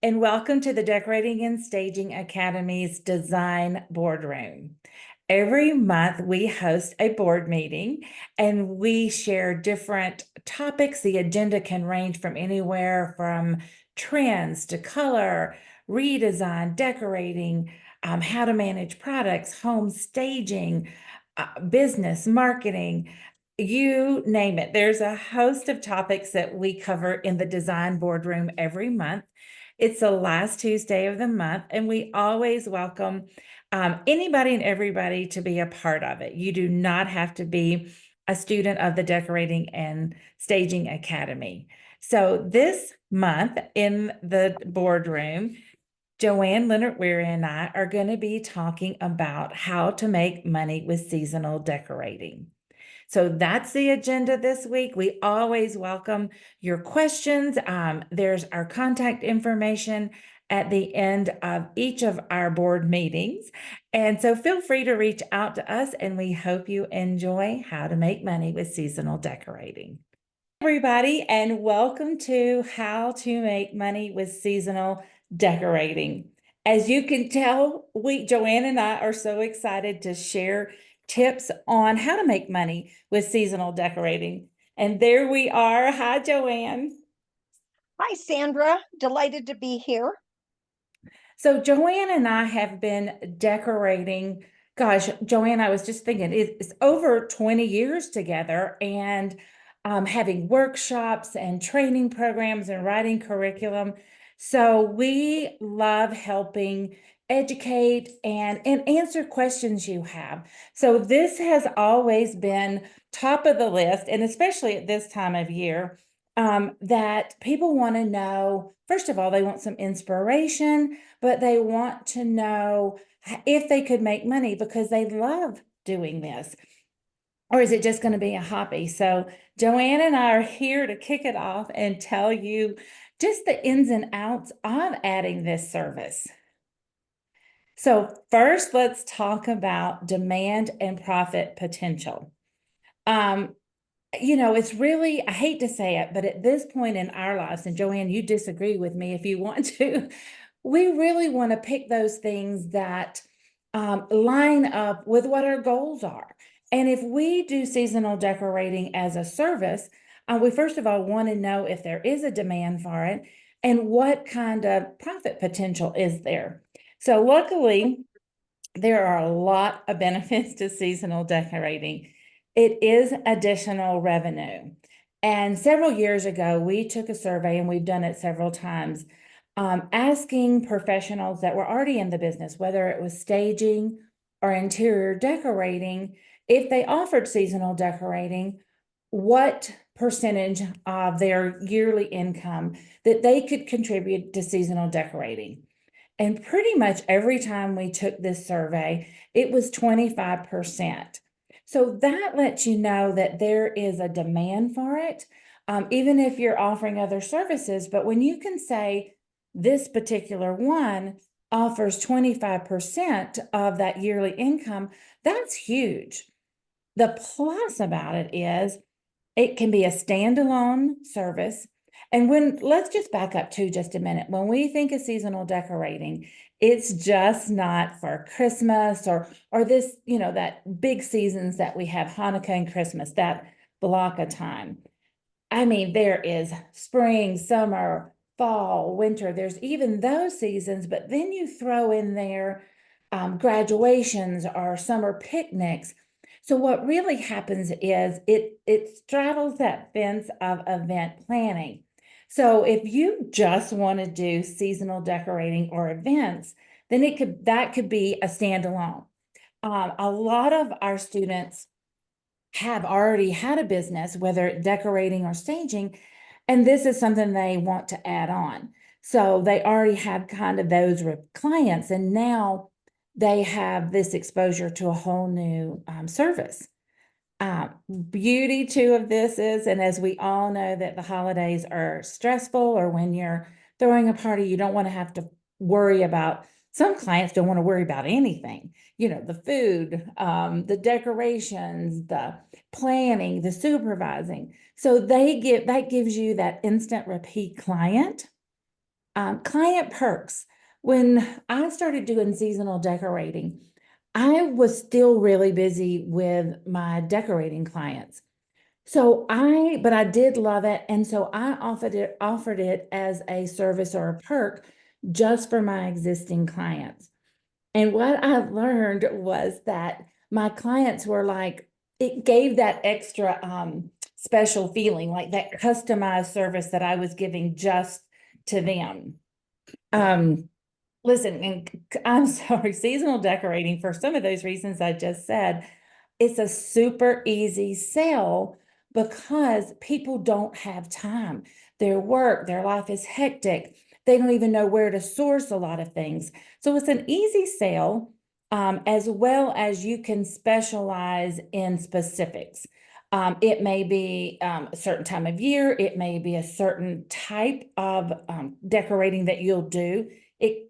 and welcome to the Decorating and Staging Academy's Design Boardroom. Every month, we host a board meeting and we share different topics. The agenda can range from anywhere from trends to color, redesign, decorating, how to manage products, home staging, business, marketing. You name it. There's a host of topics that we cover in the Design Boardroom every month. It's the last Tuesday of the month, and we always welcome anybody and everybody to be a part of it. You do not have to be a student of the Decorating and Staging Academy. So this month in the boardroom, Joanne Leonard-Weary and I are going to be talking about how to make money with seasonal decorating. So that's the agenda this week. We always welcome your questions. There's our contact information at the end of each of our board meetings. And so feel free to reach out to us, and we hope you enjoy how to make money with seasonal decorating. Everybody, and welcome to How to Make Money with Seasonal Decorating. As you can tell, Joanne and I are so excited to share tips on how to make money with seasonal decorating. And there we are. Hi, Joanne. Hi, Sandra. Delighted to be here. So Joanne and I have been decorating. Gosh, Joanne, I was just thinking it's over 20 years together, and having workshops and training programs and writing curriculum. So we love helping educate and answer questions you have. So this has always been top of the list, and especially at this time of year, that people want to know, first of all, they want some inspiration, but they want to know if they could make money because they love doing this. Or is it just going to be a hobby? So Joanne and I are here to kick it off and tell you just the ins and outs of adding this service. So first, let's talk about demand and profit potential. It's really, I hate to say it, but at this point in our lives, and Joanne, you disagree with me if you want to, we really want to pick those things that line up with what our goals are. And if we do seasonal decorating as a service, we first of all want to know if there is a demand for it and what kind of profit potential is there. So luckily, there are a lot of benefits to seasonal decorating. It is additional revenue. And several years ago, we took a survey, and we've done it several times, asking professionals that were already in the business, whether it was staging or interior decorating, if they offered seasonal decorating, what percentage of their yearly income that they could contribute to seasonal decorating. And pretty much every time we took this survey, it was 25%. So that lets you know that there is a demand for it, even if you're offering other services. But when you can say this particular one offers 25% of that yearly income, that's huge. The plus about it is it can be a standalone service. And let's just back up to just a minute. When we think of seasonal decorating, it's just not for Christmas or this, that big seasons that we have, Hanukkah and Christmas, that block of time. I mean, there is spring, summer, fall, winter. There's even those seasons, but then you throw in there graduations or summer picnics. So what really happens is it straddles that fence of event planning. So if you just want to do seasonal decorating or events, then that could be a standalone. A lot of our students have already had a business, whether decorating or staging, and this is something they want to add on. So they already have kind of those clients, and now they have this exposure to a whole new service. Beauty too of this is, and as we all know that the holidays are stressful, or when you're throwing a party, you don't want to have to worry about, some clients don't want to worry about anything, the food, the decorations, the planning, the supervising. So that gives you that instant repeat client. Client perks. When I started doing seasonal decorating, I was still really busy with my decorating clients. But I did love it. And so I offered it as a service or a perk just for my existing clients. And what I learned was that my clients were like, it gave that extra special feeling, like that customized service that I was giving just to them. Um, Listen, and I'm sorry, seasonal decorating, for some of those reasons I just said, it's a super easy sell because people don't have time. Their work, their life is hectic. They don't even know where to source a lot of things. So it's an easy sale, as well as you can specialize in specifics. It may be a certain time of year. It may be a certain type of decorating that you'll do.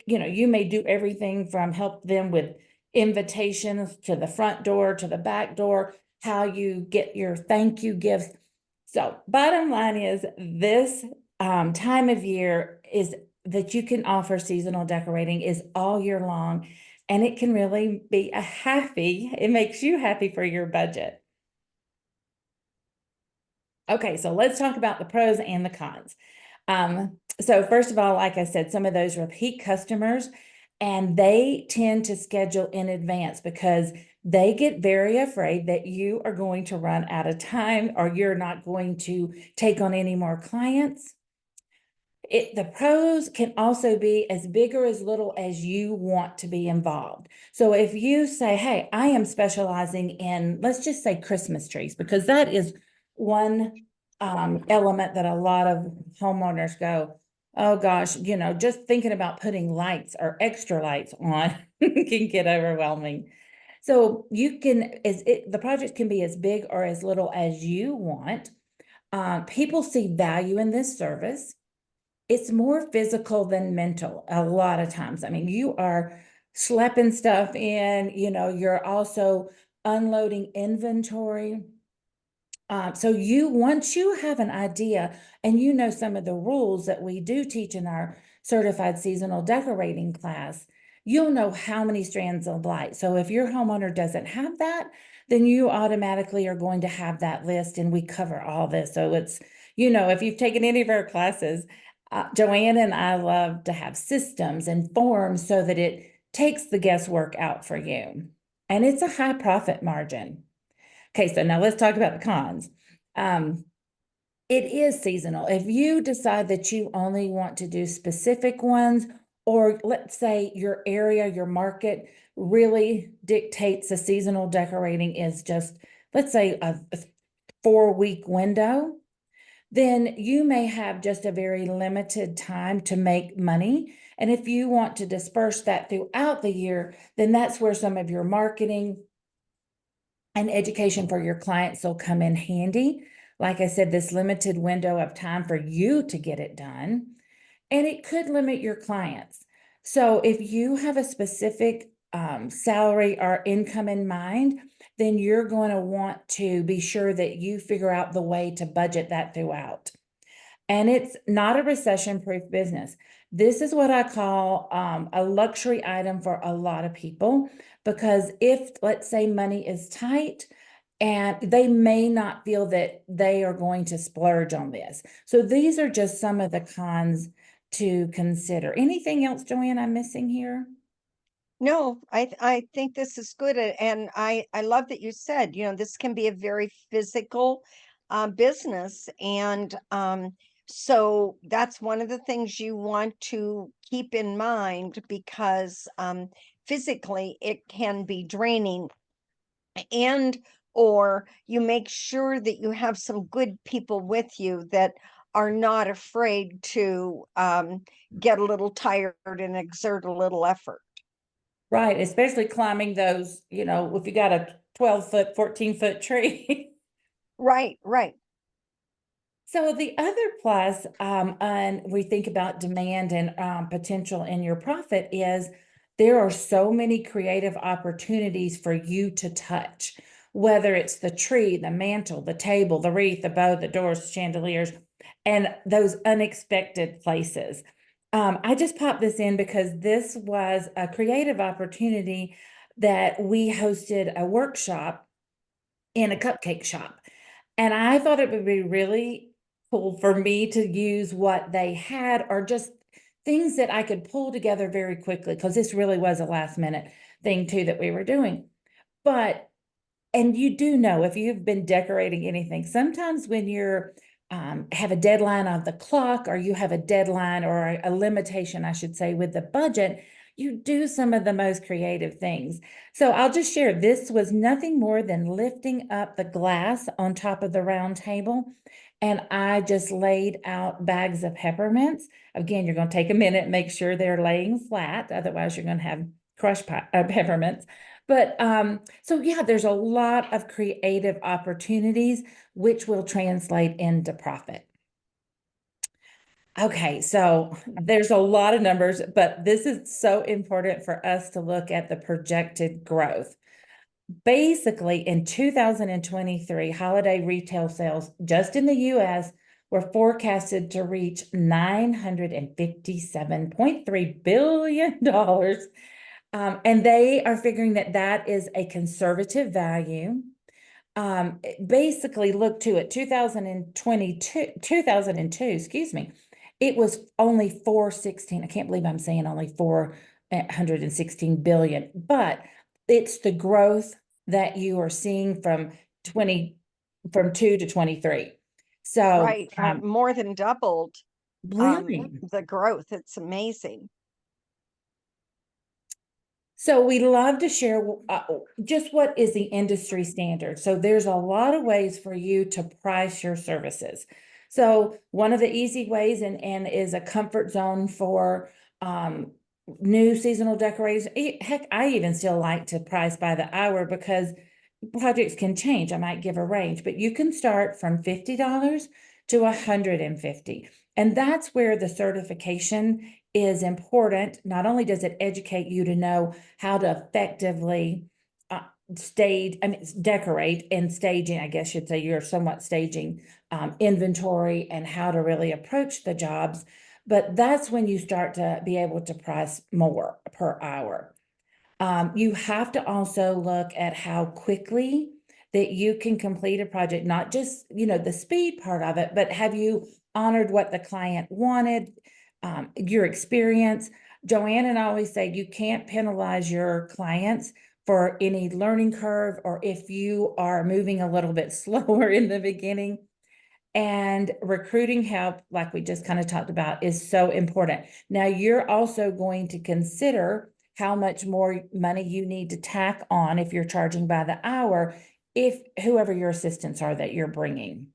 You may do everything from help them with invitations to the front door, to the back door, how you get your thank you gifts. So bottom line is this time of year is that you can offer seasonal decorating is all year long, and it can really be it makes you happy for your budget. Okay, so let's talk about the pros and the cons. So first of all, like I said, some of those repeat customers, and they tend to schedule in advance because they get very afraid that you are going to run out of time or you're not going to take on any more clients. The pros can also be as big or as little as you want to be involved. So if you say, hey, I am specializing in, let's just say Christmas trees, because that is one element that a lot of homeowners go, oh gosh, just thinking about putting lights or extra lights on can get overwhelming. So the project can be as big or as little as you want. People see value in this service. It's more physical than mental a lot of times. I mean, you are schlepping stuff in, you're also unloading inventory. Once you have an idea and you know some of the rules that we do teach in our certified seasonal decorating class, you'll know how many strands of light. So if your homeowner doesn't have that, then you automatically are going to have that list, and we cover all this. So if you've taken any of our classes, Joanne and I love to have systems and forms so that it takes the guesswork out for you. And it's a high profit margin. Okay, so now let's talk about the cons. It is seasonal. If you decide that you only want to do specific ones, or let's say your area, your market really dictates the seasonal decorating is just, let's say, a 4-week window, then you may have just a very limited time to make money. And if you want to disperse that throughout the year, then that's where some of your marketing and education for your clients will come in handy. Like I said, this limited window of time for you to get it done, and it could limit your clients. So if you have a specific salary or income in mind, then you're going to want to be sure that you figure out the way to budget that throughout. And it's not a recession-proof business. This is what I call a luxury item for a lot of people, because if, let's say, money is tight, and they may not feel that they are going to splurge on this. So these are just some of the cons to consider. Anything else, Joanne, I'm missing here? No, I think this is good, and I love that you said, this can be a very physical business, and so that's one of the things you want to keep in mind, because physically it can be draining, and or you make sure that you have some good people with you that are not afraid to get a little tired and exert a little effort. Right, especially climbing those, if you got a 12-foot, 14-foot tree. Right, right. So the other plus, and we think about demand and potential in your profit, is there are so many creative opportunities for you to touch, whether it's the tree, the mantle, the table, the wreath, the bow, the doors, chandeliers, and those unexpected places. I just popped this in because this was a creative opportunity that we hosted a workshop in a cupcake shop. And I thought it would be really cool for me to use what they had or just things that I could pull together very quickly, because this really was a last minute thing too that we were doing. But and you do know, if you've been decorating anything, sometimes when you're have a deadline on the clock, or you have a deadline or a limitation, I should say, with the budget, you do some of the most creative things. So I'll just share, this was nothing more than lifting up the glass on top of the round table. And I just laid out bags of peppermints. Again, you're going to take a minute, make sure they're laying flat. Otherwise, you're going to have crushed peppermints. But so yeah, there's a lot of creative opportunities, which will translate into profit. Okay, so there's a lot of numbers, but this is so important for us to look at the projected growth. Basically, in 2023, holiday retail sales just in the US were forecasted to reach $957.3 billion. And they are figuring that that is a conservative value. Basically, look to it, 2002, excuse me, it was only 416. I can't believe I'm saying only 416 billion, but it's the growth that you are seeing from 2 to 23. So Right, more than doubled really, the growth. It's amazing. so we love to share just what is the industry standard. So there's a lot of ways for you to price your services. So one of the easy ways, and is a comfort zone for new seasonal decorators. Heck, I even still like to price by the hour, because projects can change. I might give a range, but you can start from $50 to $150. And that's where the certification is important. Not only does it educate you to know how to effectively decorate and staging, I guess you'd say you're somewhat staging inventory and how to really approach the jobs. But that's when you start to be able to price more per hour. You have to also look at how quickly that you can complete a project, not just, the speed part of it, but have you honored what the client wanted, your experience. Joanne and I always say you can't penalize your clients for any learning curve, or if you are moving a little bit slower in the beginning. And recruiting help, like we just kind of talked about, is so important. Now, you're also going to consider how much more money you need to tack on if you're charging by the hour, if whoever your assistants are that you're bringing.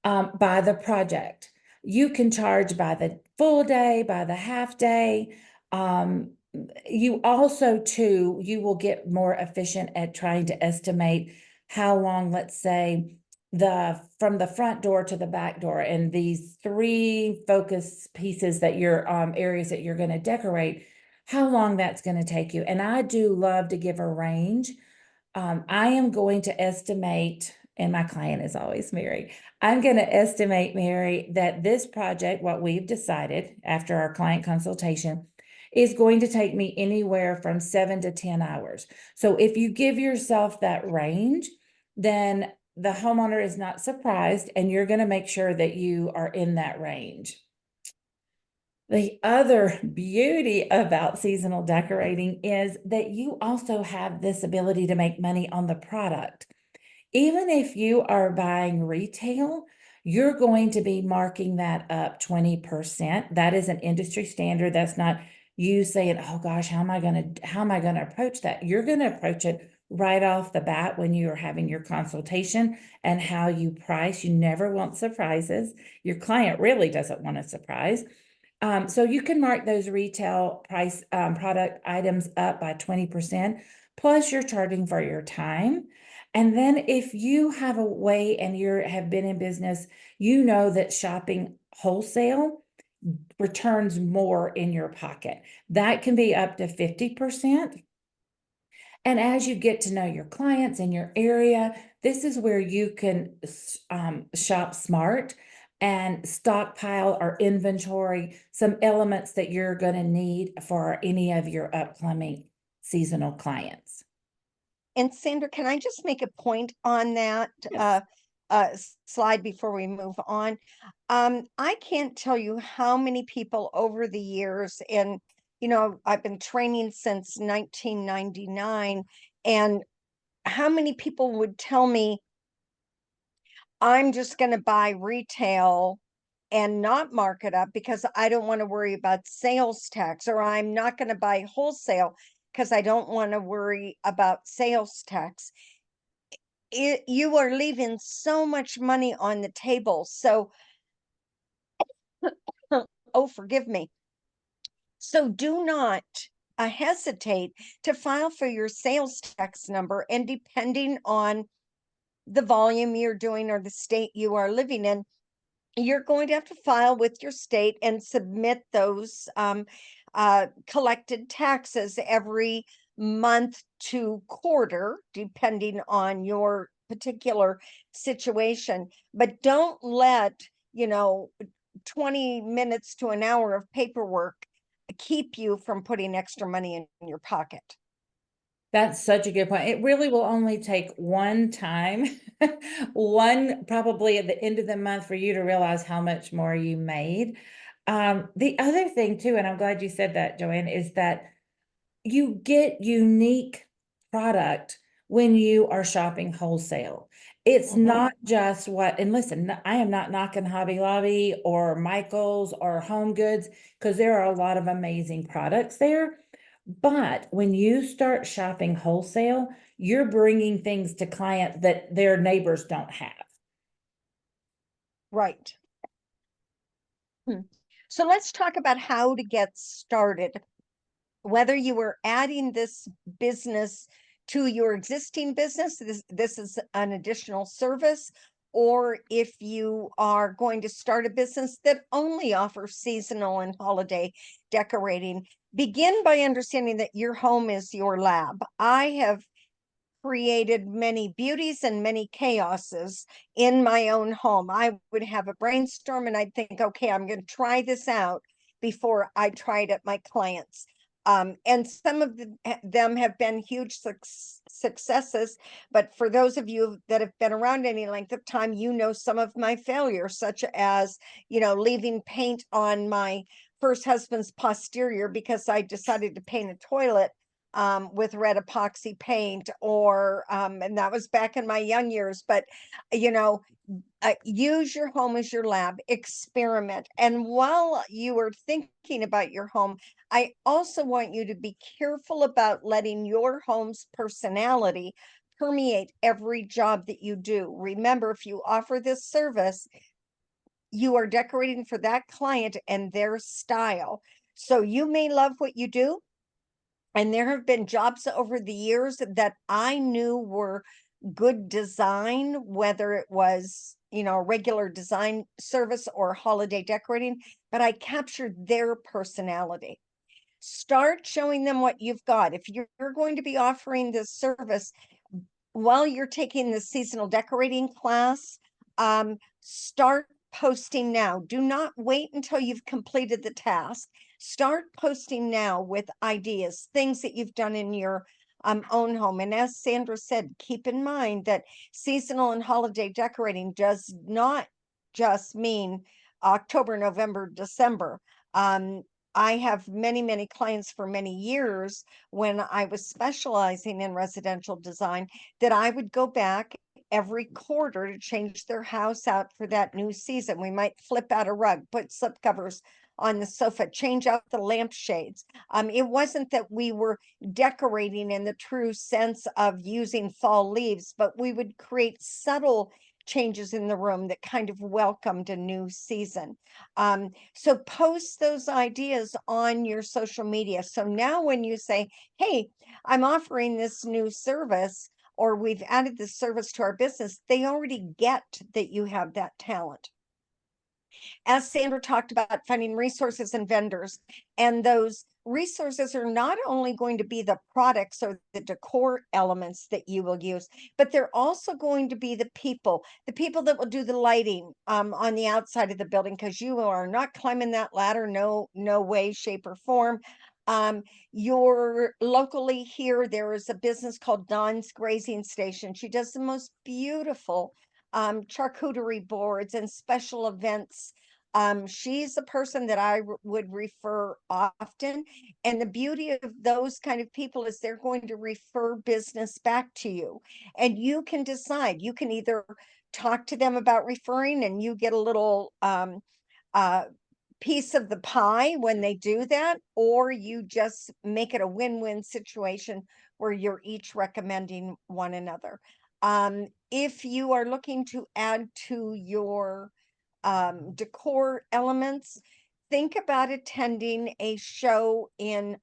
By the project, you can charge by the full day, by the half day. You also, too, you will get more efficient at trying to estimate how long, let's say, from the front door to the back door, and these three focus pieces that your areas that you're going to decorate, how long that's going to take you. And I do love to give a range. I am going to estimate, and my client is always Mary. I'm going to estimate, Mary, that this project, what we've decided after our client consultation, is going to take me anywhere from 7 to 10 hours. So if you give yourself that range, then the homeowner is not surprised, and you're going to make sure that you are in that range. The other beauty about seasonal decorating is that you also have this ability to make money on the product. Even if you are buying retail, you're going to be marking that up 20%. That is an industry standard. That's not you saying, oh gosh, how am I going to approach that? You're going to approach it right off the bat when you are having your consultation, and how you price. You never want surprises. Your client really doesn't want a surprise. So you can mark those retail price product items up by 20%, plus you're charging for your time. And then if you have a way and you have been in business, you know that shopping wholesale returns more in your pocket. That can be up to 50%. And as you get to know your clients in your area, this is where you can shop smart. and stockpile or inventory some elements that you're going to need for any of your upcoming seasonal clients. And Sandra, can I just make a point on that Yes. slide before we move on? I can't tell you how many people over the years, and I've been training since 1999, and how many people would tell me, I'm just going to buy retail and not mark it up because I don't want to worry about sales tax, or I'm not going to buy wholesale because I don't want to worry about sales tax. You are leaving so much money on the table. So, oh, forgive me. So do not hesitate to file for your sales tax number. And depending on the volume you're doing or the state you are living in, you're going to have to file with your state and submit those collected taxes every month to quarter, depending on your particular situation. But don't let, 20 minutes to an hour of paperwork keep you from putting extra money in your pocket. That's such a good point. It really will only take one time, one probably at the end of the month for you to realize how much more you made. The other thing too, and I'm glad you said that, Joanne, is that you get unique product when you are shopping wholesale. It's not just what, and listen, I am not knocking Hobby Lobby or Michael's or Home Goods because there are a lot of amazing products there. But when you start shopping wholesale, you're bringing things to clients that their neighbors don't have. Right. So let's talk about how to get started. Whether you are adding this business to your existing business, this is an additional service, or if you are going to start a business that only offers seasonal and holiday decorating, begin by understanding that your home is your lab. I have created many beauties and many chaoses in my own home. I would have a brainstorm and I'd think, okay, I'm going to try this out before I tried at my clients. And some of them have been huge successes. But for those of you that have been around any length of time, some of my failures, such as, leaving paint on my first husband's posterior because I decided to paint a toilet with red epoxy paint, and that was back in my young years. But, use your home as your lab, experiment. And while you are thinking about your home, I also want you to be careful about letting your home's personality permeate every job that you do. Remember, if you offer this service, you are decorating for that client and their style. So you may love what you do, and there have been jobs over the years that I knew were good design, whether it was, a regular design service or holiday decorating, but I captured their personality. Start showing them what you've got. If you're going to be offering this service while you're taking the seasonal decorating class, start posting now. Do not wait until you've completed the task. Start posting now with ideas, things that you've done in your own home. And as Sandra said, keep in mind that seasonal and holiday decorating does not just mean October, November, December. I have many, many clients for many years when I was specializing in residential design that I would go back every quarter to change their house out for that new season. We might flip out a rug, put slip covers on the sofa, change out the lampshades. It wasn't that we were decorating in the true sense of using fall leaves, but we would create subtle changes in the room that kind of welcomed a new season. So post those ideas on your social media. So now when you say, hey, I'm offering this new service, or we've added this service to our business, they already get that you have that talent. As Sandra talked about, finding resources and vendors, and those resources are not only going to be the products or the decor elements that you will use, but they're also going to be the people that will do the lighting on the outside of the building, because you are not climbing that ladder, no way, shape, or form. You're locally here, there is a business called Dawn's Grazing Station. She does the most beautiful charcuterie boards and special events. She's a person that I would refer often. And the beauty of those kind of people is they're going to refer business back to you. And you can decide, you can either talk to them about referring and you get a little uh, piece of the pie when they do that, or you just make it a win-win situation where you're each recommending one another. If you are looking to add to your decor elements, think about attending a show in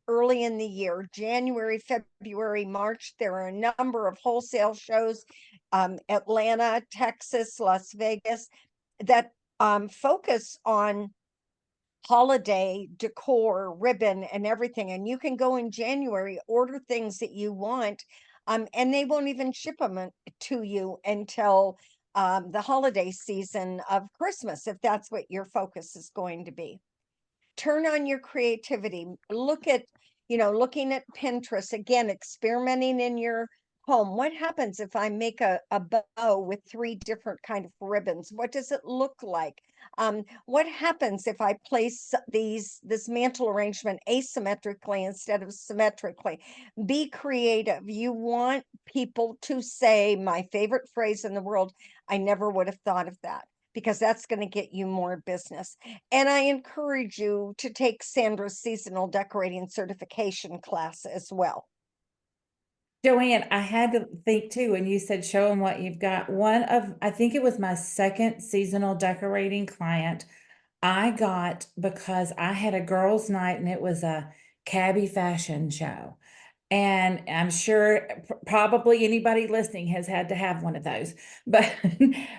early in the year, January, February, March. There are a number of wholesale shows, Atlanta, Texas, Las Vegas, that focus on holiday decor, ribbon, and everything. And you can go in January, order things that you want, and they won't even ship them to you until the holiday season of Christmas, if that's what your focus is going to be. Turn on your creativity. Look at, looking at Pinterest, again, experimenting in your home. What happens if I make a bow with 3 different kind of ribbons? What does it look like? What happens if I place this mantle arrangement asymmetrically instead of symmetrically? Be creative. You want people to say, my favorite phrase in the world, I never would have thought of that, because that's going to get you more business. And I encourage you to take Sandra's seasonal decorating certification class as well. Joanne, I had to think too, when you said show them what you've got. I think it was my second seasonal decorating client I got because I had a girls' night and it was a cabbie fashion show. And I'm sure probably anybody listening has had to have one of those. But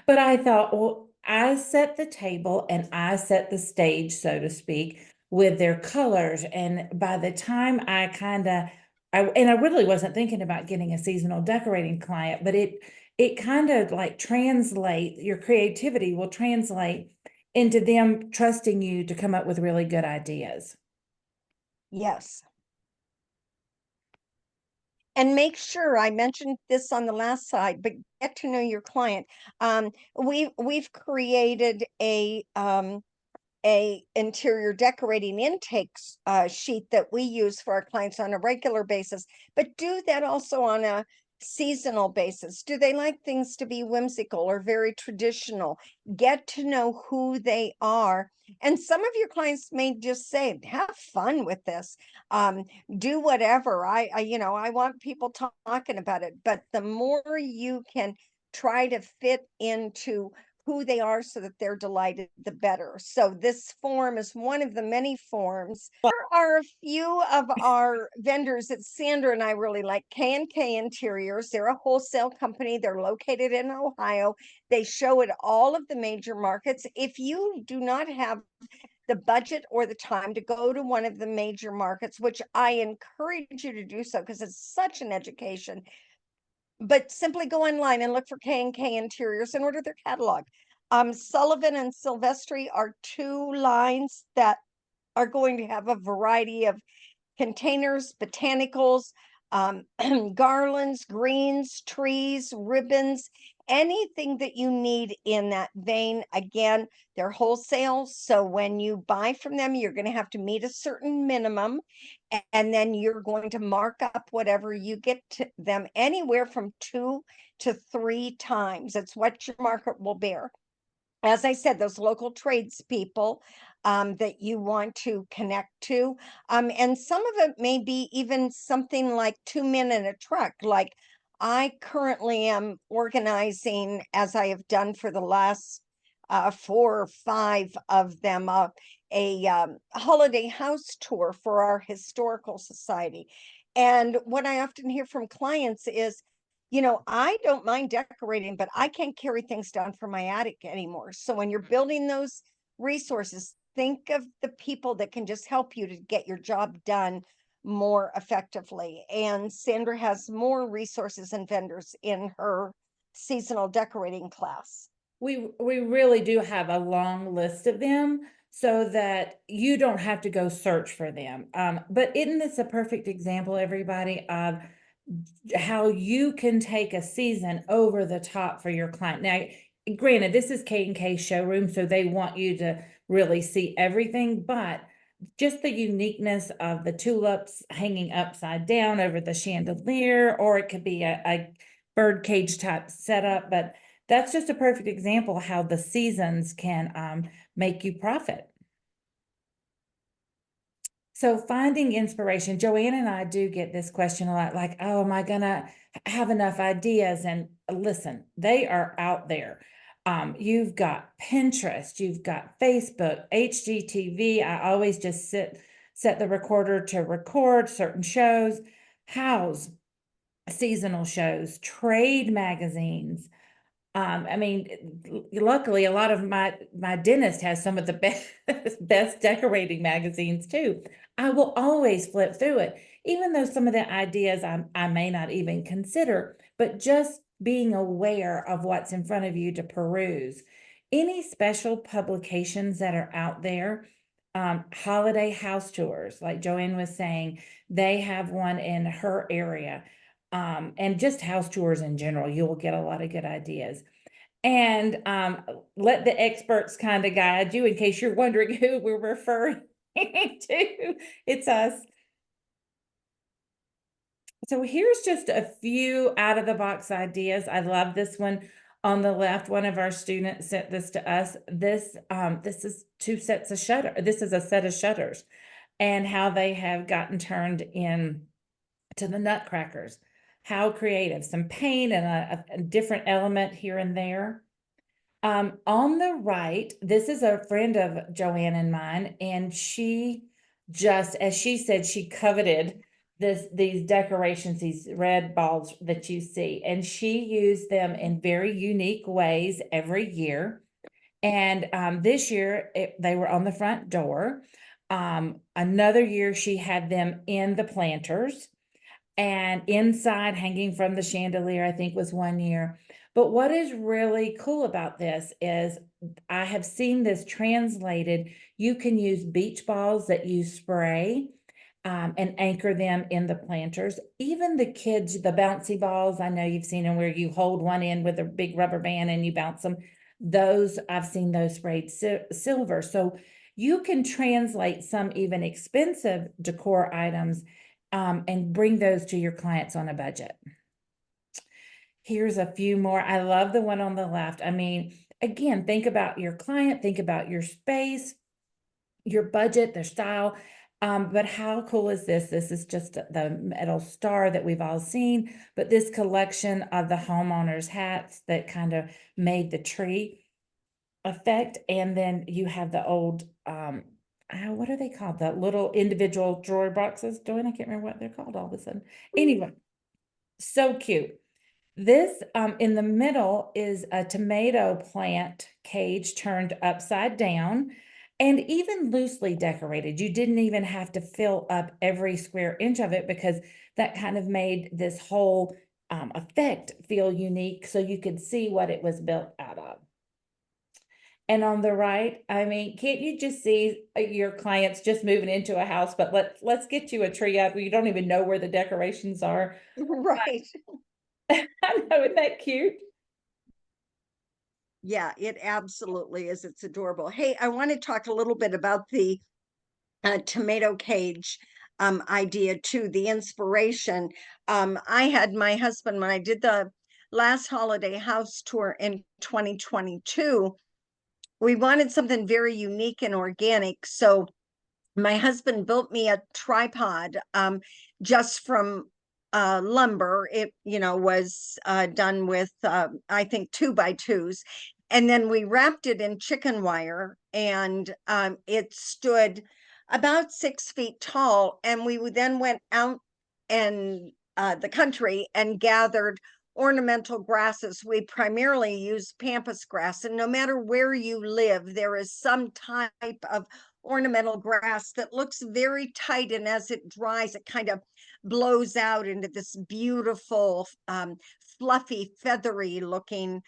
but I thought, well, I set the table and I set the stage, so to speak, with their colors. And by the time I really wasn't thinking about getting a seasonal decorating client, but it kind of like translate your creativity will translate into them trusting you to come up with really good ideas. Yes. And make sure, I mentioned this on the last slide, but get to know your client. We've created a interior decorating intakes sheet that we use for our clients on a regular basis, but do that also on a seasonal basis. Do they like things to be whimsical or very traditional? Get to know who they are. And some of your clients may just say, have fun with this. Do whatever. I want people talking about it, but the more you can try to fit into who they are so that they're delighted, the better. So this form is one of the many forms. There are a few of our vendors that Sandra and I really like. K&K Interiors. They're a wholesale company. They're located in Ohio. They show at all of the major markets. If you do not have the budget or the time to go to one of the major markets, which I encourage you to do so because it's such an education, but simply go online and look for K&K Interiors and order their catalog. Sullivan and Silvestri are 2 lines that are going to have a variety of containers, botanicals, garlands, greens, trees, ribbons, anything that you need in that vein. Again, they're wholesale. So when you buy from them, you're going to have to meet a certain minimum, and then you're going to mark up whatever you get to them anywhere from 2 to 3 times. It's what your market will bear. As I said, those local tradespeople that you want to connect to. And some of it may be even something like 2 men in a truck. Like I currently am organizing, as I have done for the last 4 or 5 of them, a holiday house tour for our historical society. And what I often hear from clients is, I don't mind decorating, but I can't carry things down from my attic anymore. So when you're building those resources, think of the people that can just help you to get your job done more effectively. And Sandra has more resources and vendors in her seasonal decorating class. We really do have a long list of them so that you don't have to go search for them. But isn't this a perfect example, everybody, of how you can take a season over the top for your client? Now, granted, this is K&K showroom, so they want you to really see everything, but just the uniqueness of the tulips hanging upside down over the chandelier, or it could be a bird cage type setup, but that's just a perfect example how the seasons can make you profit. So finding inspiration, Joanne and I do get this question a lot, like, oh, am I gonna have enough ideas? And listen, they are out there. You've got Pinterest, you've got Facebook, HGTV. I always just set the recorder to record certain shows, house, seasonal shows, trade magazines. I mean, luckily, a lot of my dentist has some of the best decorating magazines too. I will always flip through it, even though some of the ideas I may not even consider, but just being aware of what's in front of you to peruse. Any special publications that are out there, holiday house tours, like Joanne was saying, they have one in her area. And just house tours in general, you will get a lot of good ideas. And let the experts kind of guide you in case you're wondering who we're referring to. It's us. So here's just a few out of the box ideas. I love this one on the left. One of our students sent this to us. This is two sets of shutter. This is a set of shutters and how they have gotten turned in to the nutcrackers. How creative, some paint and a different element here and there. On the right, this is a friend of Joanne and mine, and she just, as she said, she coveted these decorations, these red balls that you see, and she used them in very unique ways every year. And this year they were on the front door. Another year she had them in the planters and inside hanging from the chandelier, I think was one year. But what is really cool about this is I have seen this translated. You can use beach balls that you spray and anchor them in the planters. Even the kids, the bouncy balls, I know you've seen them where you hold one in with a big rubber band and you bounce them. Those, I've seen those sprayed silver. So you can translate some even expensive decor items and bring those to your clients on a budget. Here's a few more. I love the one on the left. I mean, again, think about your client, think about your space, your budget, their style. But how cool is this? This is just the metal star that we've all seen, but this collection of the homeowners hats that kind of made the tree effect. And then you have the old, what are they called? The little individual drawer boxes. Joanne, I can't remember what they're called all of a sudden. Anyway, so cute. This in the middle is a tomato plant cage turned upside down and even loosely decorated. You didn't even have to fill up every square inch of it because that kind of made this whole effect feel unique so you could see what it was built out of. And on the right, I mean, can't you just see your clients just moving into a house, but let's get you a tree up. You don't even know where the decorations are. Right. I know, isn't that cute? Yeah, it absolutely is. It's adorable. Hey, I want to talk a little bit about the tomato cage idea too, the inspiration. I had my husband, when I did the last holiday house tour in 2022, we wanted something very unique and organic. So my husband built me a tripod just from lumber. It, was done with, I think, 2x2s. And then we wrapped it in chicken wire and it stood about 6 feet tall. And we then went out and the country and gathered ornamental grasses. We primarily use pampas grass, and no matter where you live, there is some type of ornamental grass that looks very tight, and as it dries, it kind of blows out into this beautiful, fluffy, feathery looking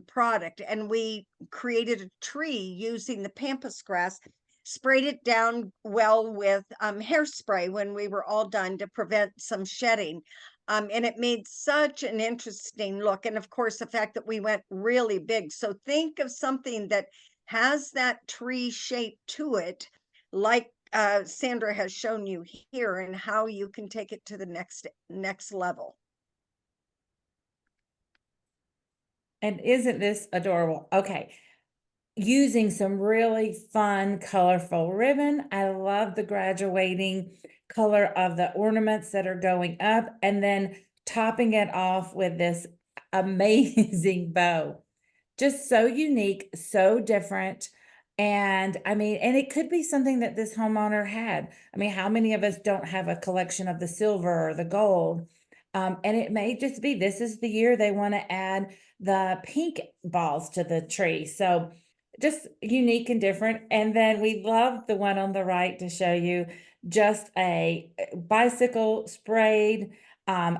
product. And we created a tree using the pampas grass, sprayed it down well with hairspray when we were all done to prevent some shedding. And it made such an interesting look. And of course, the fact that we went really big. So think of something that has that tree shape to it, like Sandra has shown you here, and how you can take it to the next level. And isn't this adorable? Okay. Using some really fun, colorful ribbon. I love the graduating color of the ornaments that are going up, and then topping it off with this amazing bow. Just so unique, so different. And I mean, and it could be something that this homeowner had. I mean, how many of us don't have a collection of the silver or the gold? And it may just be this is the year they want to add the pink balls to the tree. So just unique and different. And then we love the one on the right to show you just a bicycle sprayed,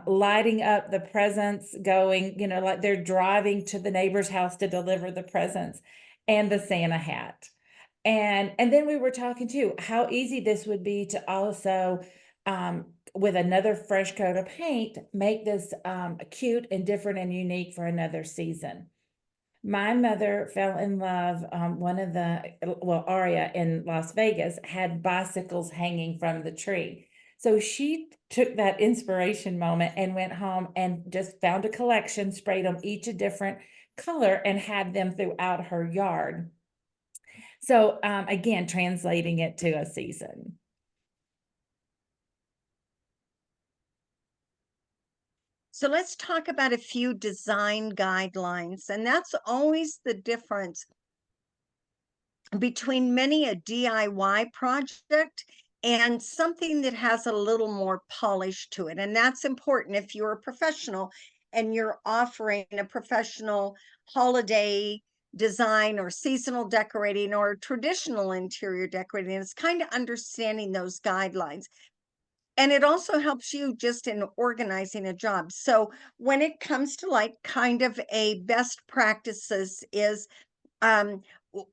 lighting up the presents, going, like they're driving to the neighbor's house to deliver the presents, and the Santa hat. And then we were talking too, how easy this would be to also, with another fresh coat of paint, make this cute and different and unique for another season. My mother fell in love, one of Aria in Las Vegas had bicycles hanging from the tree. So she took that inspiration moment and went home and just found a collection, sprayed them each a different color, and had them throughout her yard. So again, translating it to a season. So let's talk about a few design guidelines, and that's always the difference between many a DIY project and something that has a little more polish to it. And that's important if you're a professional and you're offering a professional holiday design or seasonal decorating or traditional interior decorating. It's kind of understanding those guidelines. And it also helps you just in organizing a job. So when it comes to like kind of a best practices is a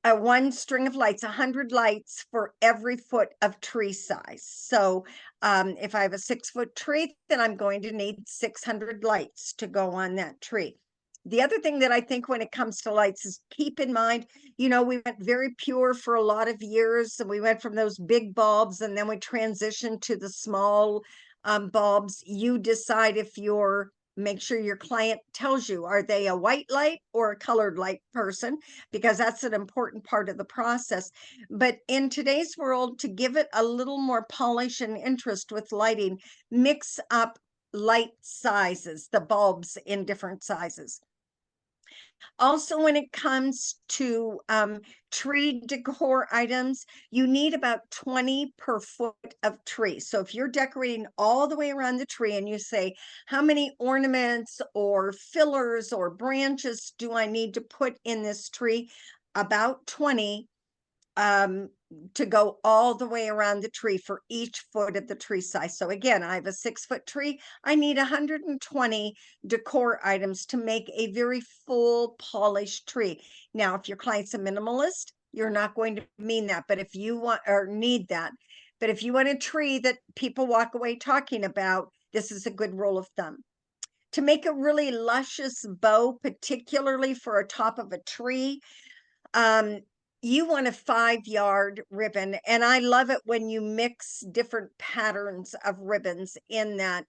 one string of lights, 100 lights for every foot of tree size. So if I have a 6-foot tree, then I'm going to need 600 lights to go on that tree. The other thing that I think when it comes to lights is keep in mind, we went very pure for a lot of years, and we went from those big bulbs, and then we transitioned to the small bulbs. You decide if you're make sure your client tells you, are they a white light or a colored light person? Because that's an important part of the process. But in today's world, to give it a little more polish and interest with lighting, mix up light sizes, the bulbs in different sizes. Also, when it comes to tree decor items, you need about 20 per foot of tree. So if you're decorating all the way around the tree and you say, how many ornaments or fillers or branches do I need to put in this tree? About 20 to go all the way around the tree for each foot of the tree size. So again, I have a 6-foot tree. I need 120 decor items to make a very full polished tree. Now, if your client's a minimalist, you're not going to mean that, but if you want or need that, but if you want a tree that people walk away talking about, this is a good rule of thumb. To make a really luscious bow, particularly for a top of a tree, you want a 5-yard ribbon, and I love it when you mix different patterns of ribbons in that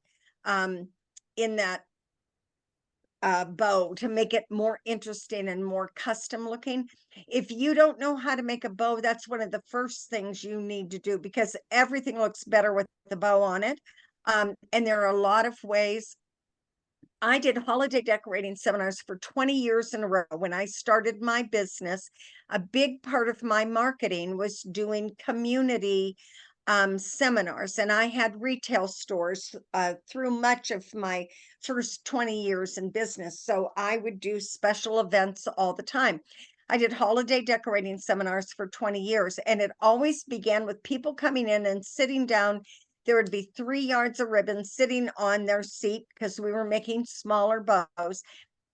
bow to make it more interesting and more custom looking. If you don't know how to make a bow, that's one of the first things you need to do, because everything looks better with the bow on it. And there are a lot of ways. I did holiday decorating seminars for 20 years in a row. When I started my business, a big part of my marketing was doing community seminars, and I had retail stores through much of my first 20 years in business. So I would do special events all the time. I did holiday decorating seminars for 20 years, and it always began with people coming in and sitting down. There would be 3 yards of ribbon sitting on their seat because we were making smaller bows,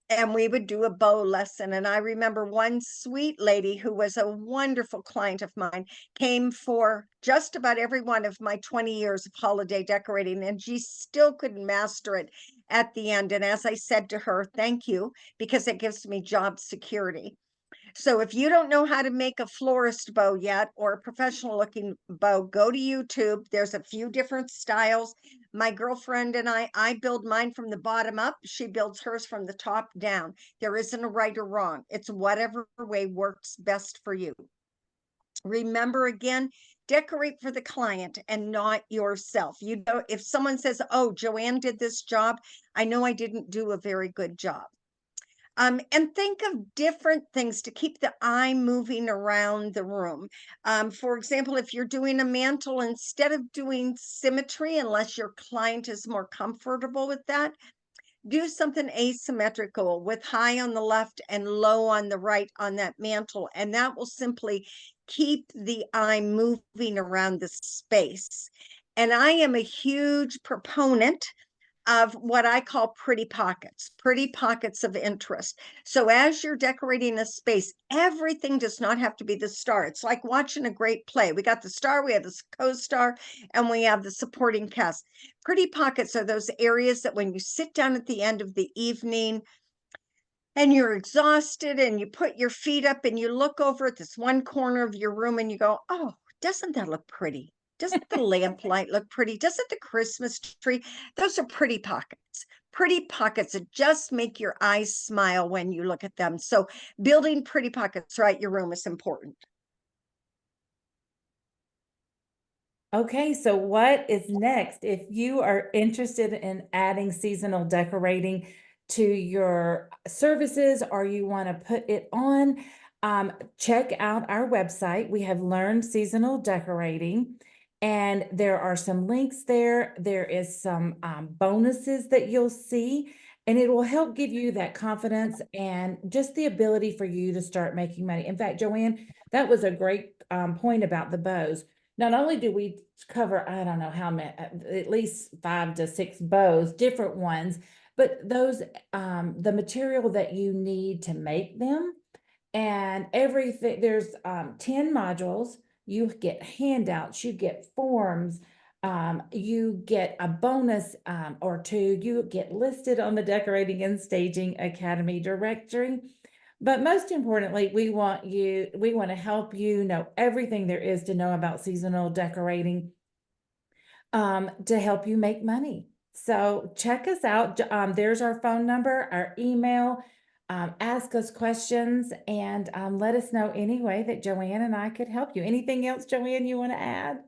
and we would do a bow lesson. And I remember one sweet lady who was a wonderful client of mine came for just about every one of my 20 years of holiday decorating, and she still couldn't master it at the end. And as I said to her, thank you, because it gives me job security. So if you don't know how to make a florist bow yet, or a professional looking bow, go to YouTube. There's a few different styles. My girlfriend and I build mine from the bottom up. She builds hers from the top down. There isn't a right or wrong. It's whatever way works best for you. Remember, again, decorate for the client and not yourself. You know, if someone says, oh, Joanne did this job, I know I didn't do a very good job. And think of different things to keep the eye moving around the room. For example, if you're doing a mantle, instead of doing symmetry, unless your client is more comfortable with that, do something asymmetrical with high on the left and low on the right on that mantle. And that will simply keep the eye moving around the space. And I am a huge proponent of what I call pretty pockets of interest. So as you're decorating a space, everything does not have to be the star. It's like watching a great play. We got the star, we have the co-star, and we have the supporting cast. Pretty pockets are those areas that when you sit down at the end of the evening and you're exhausted and you put your feet up and you look over at this one corner of your room and you go, oh, doesn't that look pretty? Doesn't the lamplight look pretty? Doesn't the Christmas tree? Those are pretty pockets. Pretty pockets that just make your eyes smile when you look at them. So building pretty pockets throughout your room is important. Okay, so what is next? If you are interested in adding seasonal decorating to your services, or you want to put it on, check out our website. We have learned seasonal decorating, and there are some links there. There is some bonuses that you'll see, and it will help give you that confidence and just the ability for you to start making money. In fact, Joanne, that was a great point about the bows. Not only do we cover, I don't know how many, at least 5 to 6 bows, different ones, but those, the material that you need to make them, and everything, there's 10 modules, you get handouts, you get forms, you get a bonus or two, you get listed on the Decorating and Staging Academy directory. But most importantly, we want to help you know everything there is to know about seasonal decorating, to help you make money. So check us out. There's our phone number, our email. Ask us questions, and let us know any way that Joanne and I could help you. Anything else, Joanne, you want to add?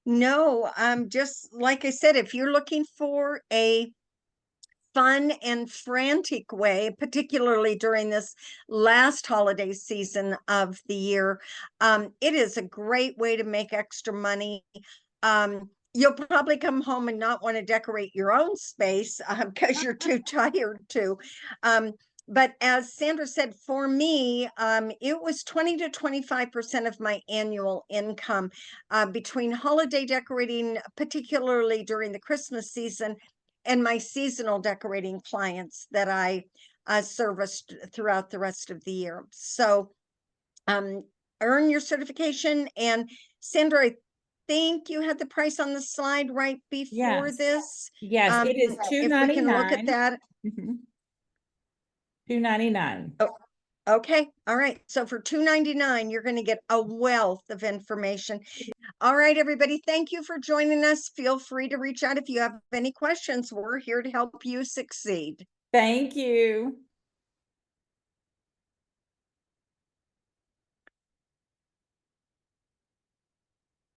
No, just like I said, if you're looking for a fun and frantic way, particularly during this last holiday season of the year, it is a great way to make extra money. You'll probably come home and not want to decorate your own space because you're too tired to. But as Sandra said, for me, it was 20 to 25% of my annual income between holiday decorating, particularly during the Christmas season, and my seasonal decorating clients that I serviced throughout the rest of the year. So earn your certification. And Sandra, I think you had the price on the slide right before Yes. this. Yes, it is If we can look at $2.99. that. $2.99. Oh, okay. All right. So for $2.99, you're going to get a wealth of information. All right, everybody. Thank you for joining us. Feel free to reach out if you have any questions. We're here to help you succeed. Thank you.